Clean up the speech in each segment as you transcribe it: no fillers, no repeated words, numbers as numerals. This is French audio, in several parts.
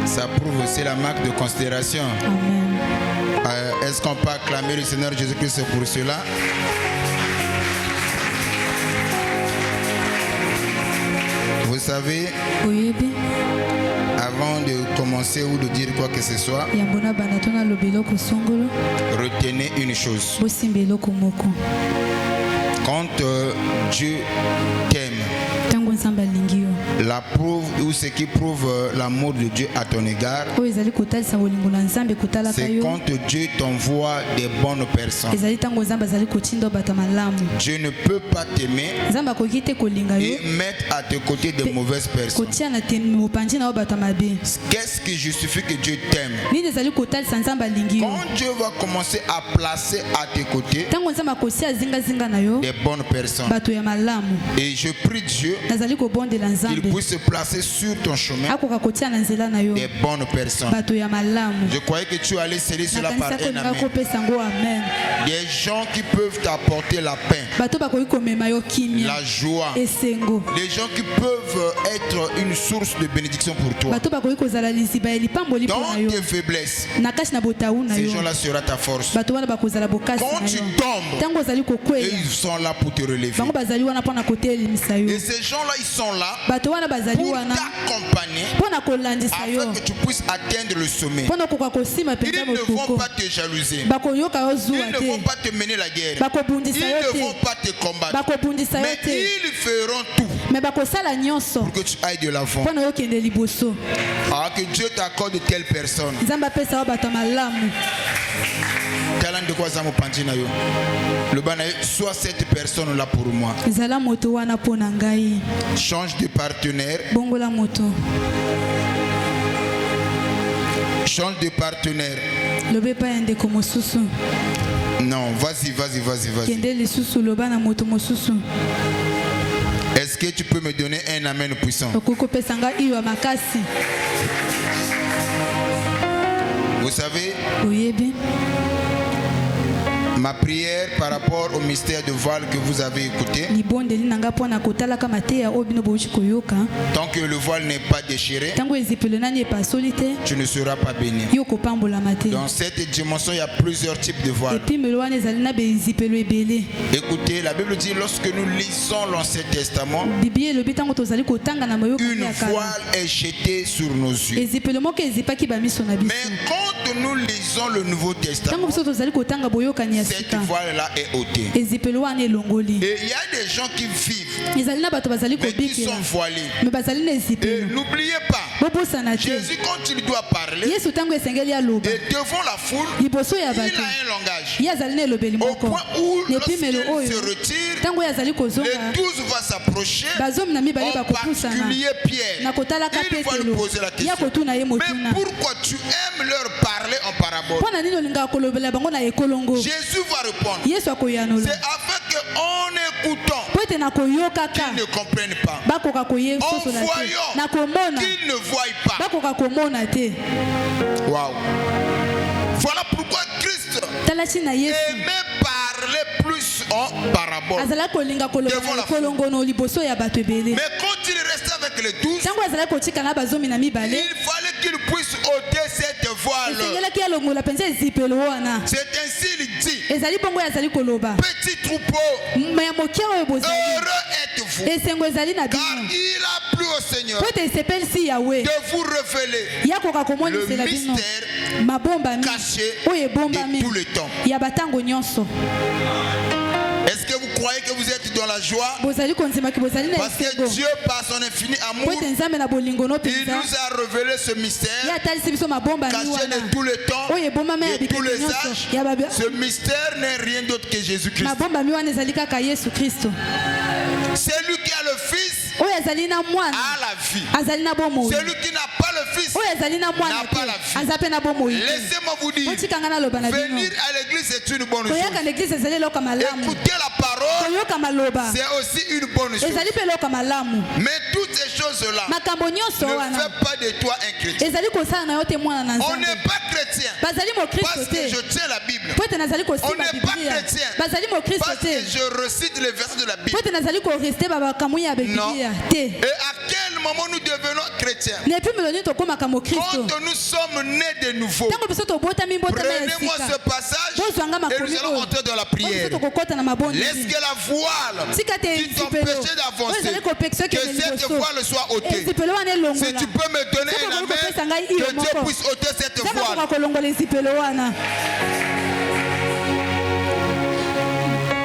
Ça prouve aussi la marque de considération. Amen. Est-ce qu'on peut acclamer le Seigneur Jésus-Christ pour cela? Vous savez, avant de commencer ou de dire quoi que ce soit, retenez une chose. Quand Dieu t'aime, la preuve ou ce qui prouve l'amour de Dieu à ton égard, c'est quand Dieu t'envoie des bonnes personnes. Dieu ne peut pas t'aimer et mettre à tes côtés de mauvaises personnes. Qu'est-ce qui justifie que Dieu t'aime? Quand Dieu va commencer à placer à tes côtés des bonnes personnes, et je prie Dieu qu'il puisse se placer sur ton chemin des bonnes personnes. Je croyais que tu allais sceller cela par un amen. Des gens qui peuvent t'apporter la paix, la joie, des gens qui peuvent être une source de bénédiction pour toi. Dans tes faiblesses, ces gens-là seront ta force. Quand tu tombes, ils sont là pour te relever. Et ces gens-là, ils sont là pour t'accompagner afin que tu puisses atteindre le sommet. Ils ne vont pas te jalouser. Ils ne vont pas te mener la guerre. Ils ne vont pas te combattre. Mais ils feront tout pour que tu ailles de l'avant. Alors que Dieu t'accorde de telles personnes. Soit cette personne là pour moi. Change de partenaire. Change de partenaire. Non, vas-y. Est-ce que tu peux me donner un amen puissant? Vous savez, ma prière par rapport au mystère de voile que vous avez écouté, tant que le voile n'est pas déchiré, tu ne seras pas béni. Dans cette dimension, il y a plusieurs types de voiles. Écoutez, la Bible dit, lorsque nous lisons l'Ancien Testament, une voile est jetée sur nos yeux. Mais quand nous lisons le Nouveau Testament, cette voile-là est ôtée. Et il y a des gens qui vivent, mais qui sont voilés. Et n'oubliez pas, Jésus, quand il doit parler, et devant la foule, il a un langage. Au point où, lorsqu'il se retire, les 12 vont s'approcher, en particulier Pierre. Il va lui poser la question. Mais pourquoi tu aimes leur parler en parabole? Jésus va répondre. C'est afin qu'en écoutant, qu'ils ne comprennent pas. En voyant, qu'ils ne voient pas. Wow. Voilà pourquoi Christ aimait parler plus en parabole devant la foule. Mais quand il restait avec les 12, il fallait qu'il puisse ôter cette voile. C'est ainsi il dit. Petit troupeau, heureux êtes-vous, car il a plu au Seigneur de vous révéler le mystère caché de tout le temps. Est-ce que vous croyez que vous êtes dans la joie? Parce que Dieu, par son infini amour, il nous a révélé ce mystère caché de tout le temps, de tous les âges. Ce mystère n'est rien d'autre que Jésus-Christ. C'est lui qui a le Fils a la vie. Celui qui n'a pas le Fils n'a pas la vie. Laissez-moi vous dire, venir à l'église c'est une bonne chose. Écouter la parole, c'est aussi une bonne chose. Mais toutes ces choses-là ne font pas de toi un chrétien. On n'est pas chrétien parce que je tiens la Bible. On n'est pas chrétien parce que je récite les versets de la Bible. Non. Et à quel moment nous devenons chrétiens, quand nous sommes nés de nouveau, prenez-moi ce passage et nous allons entrer dans la prière. Laisse que la voile qui t'empêchait d'avancer, que cette voile soit ôtée. Si tu peux me donner un amen, que Dieu puisse ôter cette voile.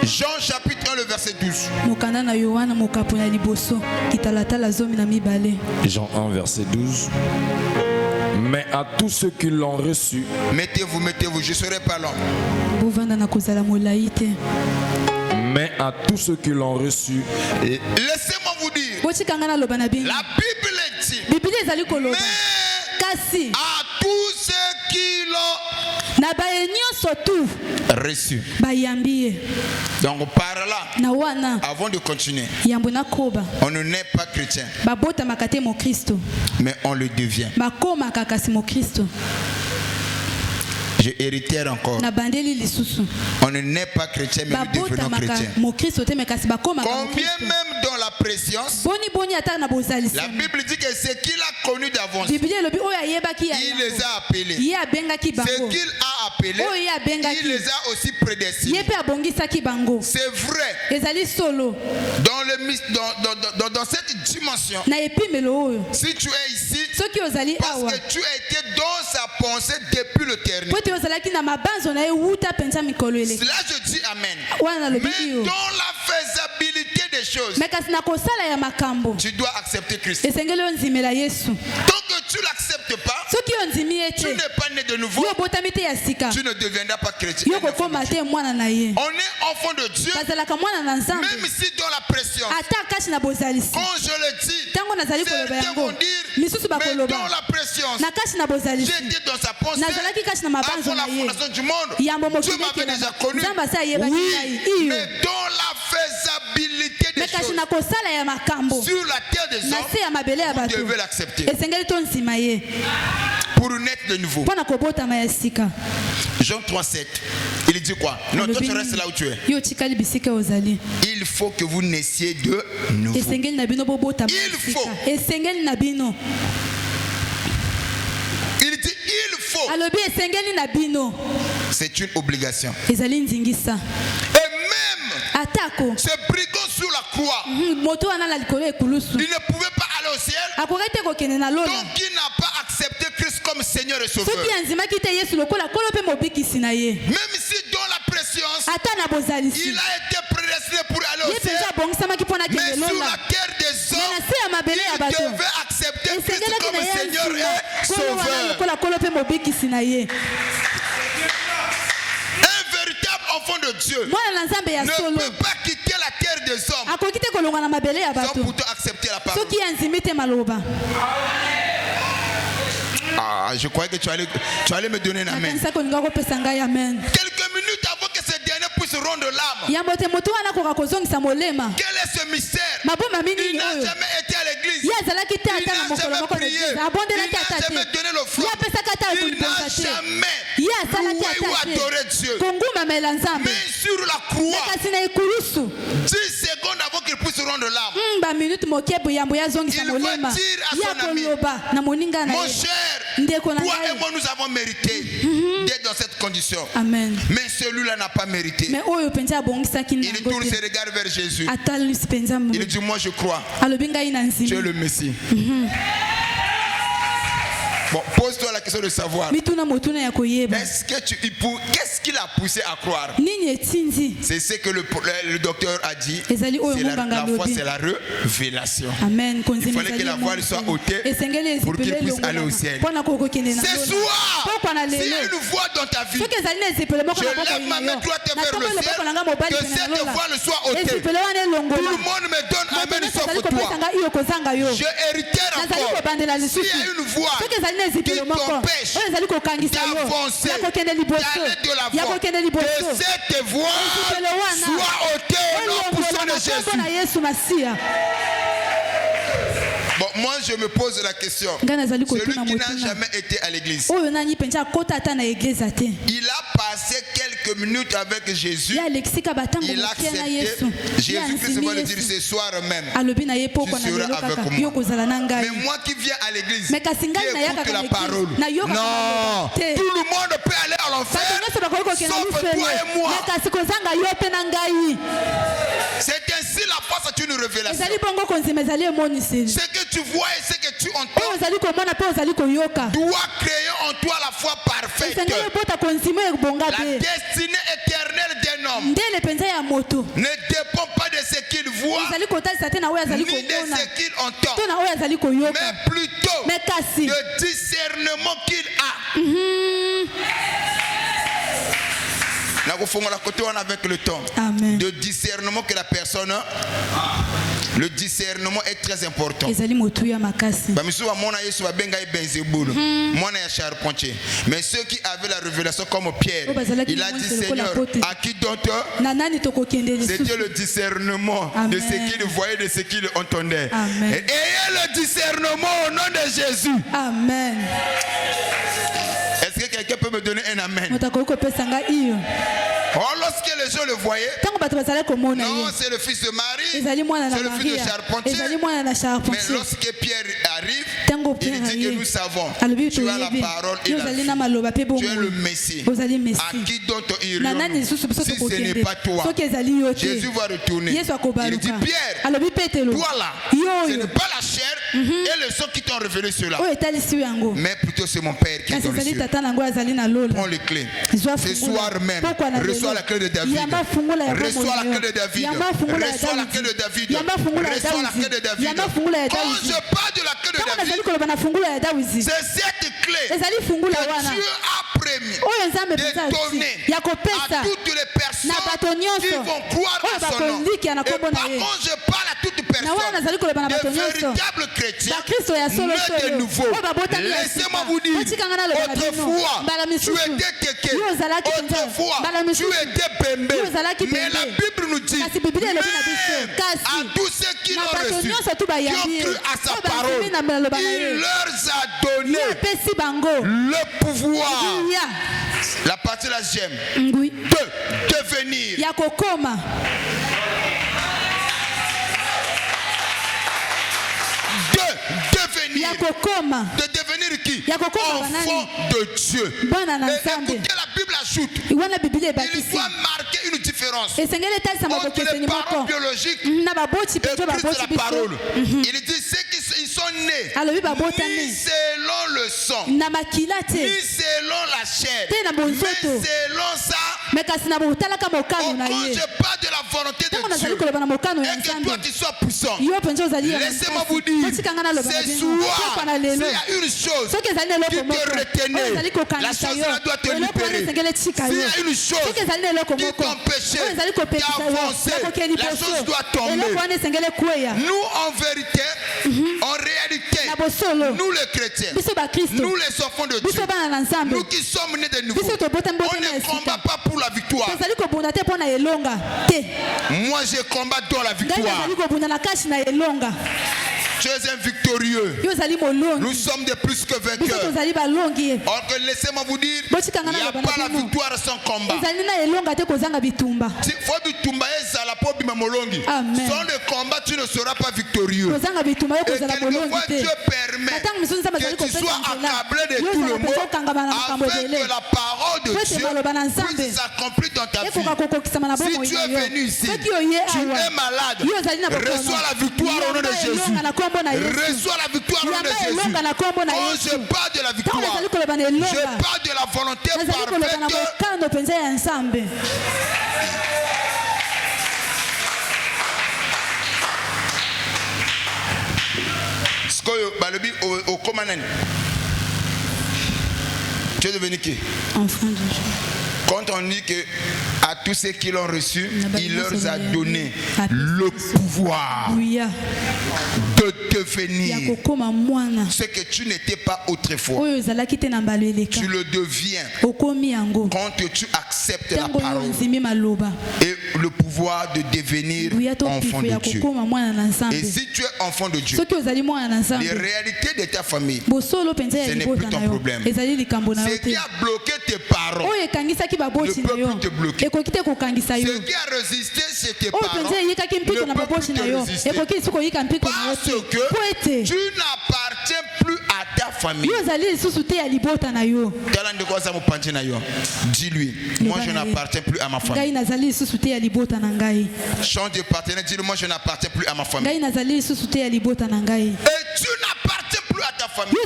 Jean chapitre 1, le verset 12. Jean 1, verset 12. Mais à tous ceux qui l'ont reçu. Mettez-vous, je serai pas long. Mais à tous ceux qui l'ont reçu. Laissez-moi vous dire. La Bible dit. Mais à tous ceux qui l'ont reçu. Donc par là, avant de continuer, on ne naît pas chrétien, mais on le devient. Je héritière encore. On ne naît pas chrétien, mais nous devenons chrétiens. Combien même dans la préscience, la Bible dit que ce qu'il a connu d'avance, il les a appelés. Ce qu'il a appelé, il les a aussi prédestinés. C'est vrai. Dans cette dimension, si tu es ici, parce que tu as été dans sa pensée depuis l'éternité. Là je dis amen. Mais dans la faisabilité des choses, tu dois accepter Christ. Tant que tu ne l'acceptes pas, tu n'es pas né de nouveau, tu ne deviendras pas chrétien. On est enfant de Dieu, même si dans la pression, quand je le dis, certains vont dire, mais dans la pression, j'étais dans sa pensée avant la fondation du monde. Dieu m'avait déjà connu. Oui, mais dans la faisabilité des choses, sur la terre des hommes, vous devez l'accepter pour naître de nouveau. Jean 3,7, il dit quoi? Non, toi tu restes là où tu es. Il faut que vous naissiez de nouveau. Il faut. Il dit il faut. C'est une obligation. Et même ce brigand sur la croix, il ne pouvait pas aller au ciel, donc il n'a pas accepté Christ comme Seigneur et Sauveur. Même si dans la préscience, il a été prédestiné pour aller au ciel, mais sur la terre des hommes, il devait accepter Christ comme Seigneur et Sauveur. Un véritable enfant de Dieu ne peut pas quitter la terre des hommes sans pourtant accepter la parole. Ah, je croyais que tu allais me donner un amen. Quelques minutes avant que ce dernier puisse rendre l'âme. Quel est ce mystère? Il n'a jamais été à l'église. Il n'a jamais prié. Il n'a jamais donné l'offrande. Il n'a jamais loué ou adoré Dieu. Mais sur la croix, 10 secondes avant qu'il puisse rendre l'âme, il va dire à son ami, mon cher, toi et moi nous avons mérité d'être dans cette condition. Amen. Mais celui-là n'a pas mérité. Il tourne ses regards vers Jésus. Il dit, moi je crois, tu es le Messie. Bon, pose-toi la question de savoir. Qu'est-ce qui l'a poussé à croire? C'est ce que le docteur a dit. La foi, c'est la révélation. Amen. Il fallait que la voile soit ôtée pour qu'il puisse aller au ciel. Ce soir, s'il y a une voix dans ta vie, je lève ma main droite vers le ciel, que cette voile soit ôtée. Tout le monde me donne amen sauf toi. Je héritière encore. S'il y a une voix qui t'empêche d'avancer, d'aller de l'avant, que cette voix soit ôtée au nom puissant de Jésus. Bon, moi je me pose la question. Celui qui n'a jamais été à l'église, il a passé quelques quelques minutes avec Jésus, il a accepté. Jésus-Christ va le dire ce soir même. Tu seras avec moi. Mais moi qui viens à l'église, qui écoute la parole, non, tout le monde peut aller à l'enfer, sauf toi et moi. C'est ainsi la foi, c'est une révélation. Ce que tu vois et ce que tu entends doit créer en toi la foi parfaite. La destinée éternelle d'un homme ne dépend pas de ce qu'il voit ni de ce qu'il entend, mais plutôt le discernement qu'il a. Avec le temps, de discernement que la personne a. Le discernement est très important. Mais ceux qui avaient la révélation comme Pierre, il a dit Seigneur, à qui d'autre? C'était le discernement de ce qu'il voyait, de ce qu'il entendait. Et ayez le discernement au nom de Jésus. Amen. Est-ce que quelqu'un peut me donner un amen? Oh, lorsque les gens le voyaient, non, c'est le fils de Marie, c'est le fils de charpentier. Mais lorsque Pierre arrive, il dit que nous savons, tu as la parole et la vie. Tu es le Messie. À qui d'autre irions-nous si ce n'est pas toi? Jésus va retourner. Il dit Pierre, toi là, ce n'est pas la chair et le sang qui t'ont révélé cela, mais plutôt c'est mon Père qui est dans les cieux. Prends les clés. Ce soir même, reçois la clé de David. Reçois la clé de David. Reçois la clé de David. Reçois la clé de David. Quand je parle de la clé de David, c'est cette clé que Dieu a promis de donner à toutes les personnes qui vont croire à son nom. Et par contre, je parle à toute personne, de véritables chrétiens, nés de nouveau. Laissez-moi vous dire, autrefois, tu étais kéké, autrefois, tu étais bembé, mais la Bible nous dit, même à tous ceux qui l'ont reçu, qui ont cru à sa parole, il leur a donné le pouvoir. La partie là j'aime, de devenir. De devenir qui? Enfant de Dieu. Et écoutez, la Bible ajoute, il doit marquer une différence entre les parents biologiques et plus de la parole. Il dit ceux qui sont nés ni selon le sang, ni selon la chair, mais selon ça. Quand je parle de la volonté de Dieu et que toi tu sois puissant, laissez-moi vous dire, ce soir, s'il y a une chose qui te retenait, la chose là doit te libérer. S'il y a une chose qui t'empêchait d'avancer, la chose doit tomber. Nous, en vérité, en réalité, nous les chrétiens, nous les enfants de Dieu, nous qui sommes nés de nouveau, on ne combat pas pour la victoire. Moi je combats dans la victoire. Tu es un victorieux. Nous sommes de plus que vainqueurs. Or que laissez-moi vous dire, il n'y a pas la victoire sans combat. Sans le combat, tu ne seras pas victorieux. Et quelquefois, Dieu permet que tu sois accablé de tout le monde afin que la parole de Dieu puisse s'accomplir dans ta vie. Si tu es venu ici, tu es malade, reçois la victoire au nom de Jésus. Reçois la victoire au nom de Jésus. Quand je parle de la victoire, je parle de la volonté parfaite. Tu es devenu qui? Enfant de Dieu. Quand on dit que à tous ceux qui l'ont reçu, il leur a donné le pouvoir de devenir ce que tu n'étais pas autrefois. Tu le deviens quand tu acceptes la parole et le pouvoir de devenir enfant de Dieu. Et si tu es enfant de Dieu, les réalités de ta famille, ce n'est plus ton problème. Ce qui a bloqué tes parents ne peut plus te bloquer. Ce qui a résisté chez tes parents ne peut plus te résister. Parce que tu n'appartiens plus à ta famille. Dis-lui, moi je n'appartiens plus à ma famille. Change de partenaire, dis-lui, moi je n'appartiens plus à ma famille. Et tu n'appartiens plus à ta famille. Je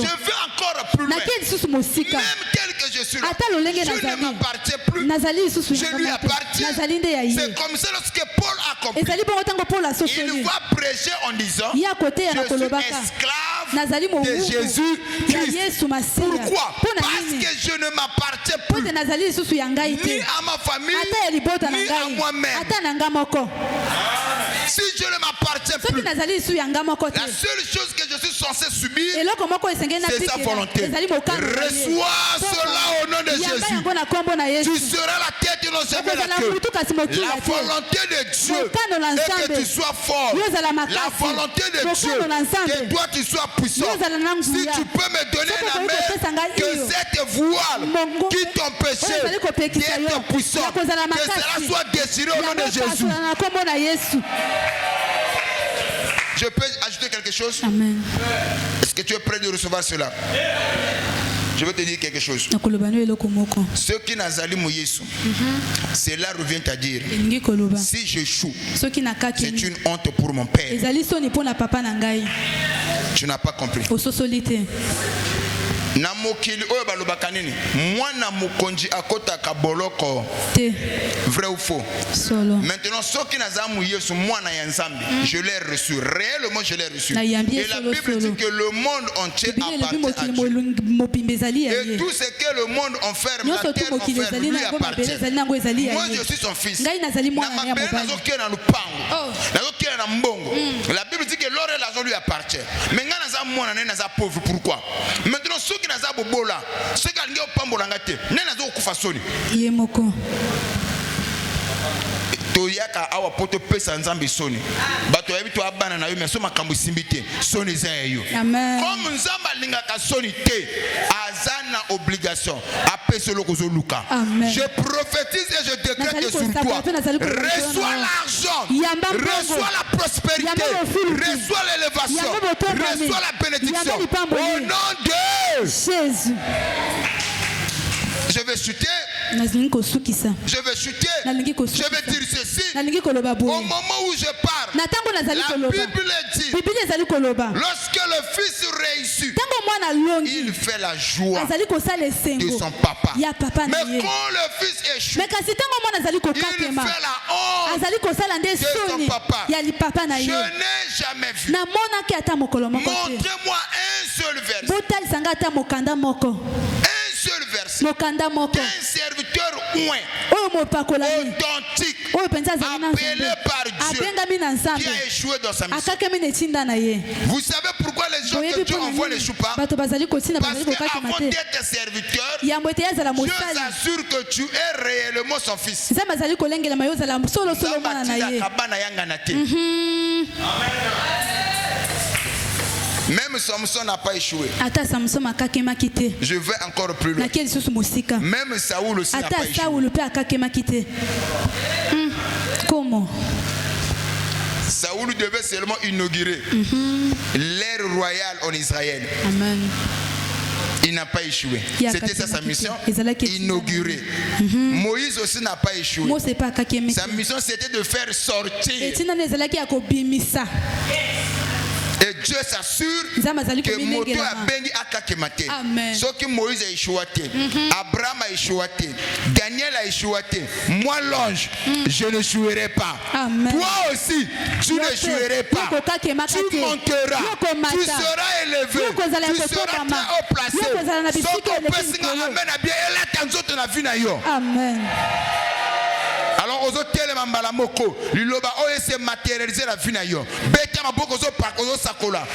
vais encore plus loin. Même tel que je suis là, je ne m'appartiens plus. Je lui appartiens. C'est comme ça lorsque Paul a compris. Il va prêcher en disant, je suis esclave de Jésus-Christ. Pourquoi? Parce que je ne m'appartiens plus ni à ma famille, ni à moi-même. Si je ne m'appartiens plus, la seule chose que je suis censé subir, c'est sa volonté. Reçois cela au nom de Jésus. Tu seras la tête et non jamais la queue. La volonté de Dieu est que tu sois fort. La volonté de Dieu est que toi tu sois puissant. Si tu peux me donner la main, que cette voile qui t'empêchait d'être puissant, que cela soit déchiré au nom de Jésus. Je peux ajouter quelque chose? Amen. Est-ce que tu es prêt de recevoir cela? Je vais te dire quelque chose. Ceux qui n'azali Moïse, cela revient à dire, si j'échoue, c'est une honte pour mon père. Tu n'as pas compris. Na mokili oyo balobaka nini mwana mukonji akotaka boloko vrai ou faux maintenant ceux qui nazamu Yesu mwana ya nzambi je l'ai reçu réellement je l'ai reçu et la Bible dit que le monde entier appartient à Dieu et tout ce que le monde enferme la terre enferme lui appartient. Moi je suis son fils na mapele nazokia na lupango nazokia na mbongo. La Bible dit que l'or et l'argent lui appartient mais nga naza mwana na naza pauvre. Pourquoi? Maintenant ceux qui naza bobola ceux qui alingi opambola ngate na nazo kufa soni yemoko toyaka awa poto pesa nzambe soni bato yabi to abana na yo mais so makambo simbite soni za yo. Amen. Comme nzamba lingaka soni te azana obligation apesa lokozo luka. Je prophétise et je décrète sur toi, reçois l'argent, reçois la prospérité, reçois l'élévation, reçois la bénédiction au nom de Jésus. Je vais chuter. Je vais chuter. Je vais dire ceci. Au moment où je parle, la Bible dit, lorsque le fils réussit, il fait la joie de son papa. Mais quand le fils échoue, il fait la honte de son papa. Je n'ai jamais vu. Montrez-moi un seul verset. Seul verset qu'un serviteur authentique appelé par Dieu qui a échoué dans sa mission. Vous savez pourquoi les gens que Dieu envoie n'échouent pas? Parce qu'avant d'être serviteur, Dieu s'assure que tu es réellement son fils. Même Samson n'a pas échoué. Je vais encore plus loin. Même Saoul aussi n'a pas échoué. Comment? Saoul devait seulement inaugurer l'ère royale en Israël. Amen. Il n'a pas échoué. C'était ça sa mission, inaugurer. Moïse aussi n'a pas échoué. Sa mission c'était de faire sortir. Et Dieu s'assure que Moto a bengi akakemate. Ce que Moïse a échoué, Abraham a échoué, Daniel a échoué. Moi l'ange, je ne échouerai pas. Amen. Toi aussi, tu n'échouerais pas. Tu monteras. Tu seras élevé. Tu seras très haut placé. Amen. Alors, aux autres, liloba oye se matérialiser la vie na yo. Beta maboko zo sakola.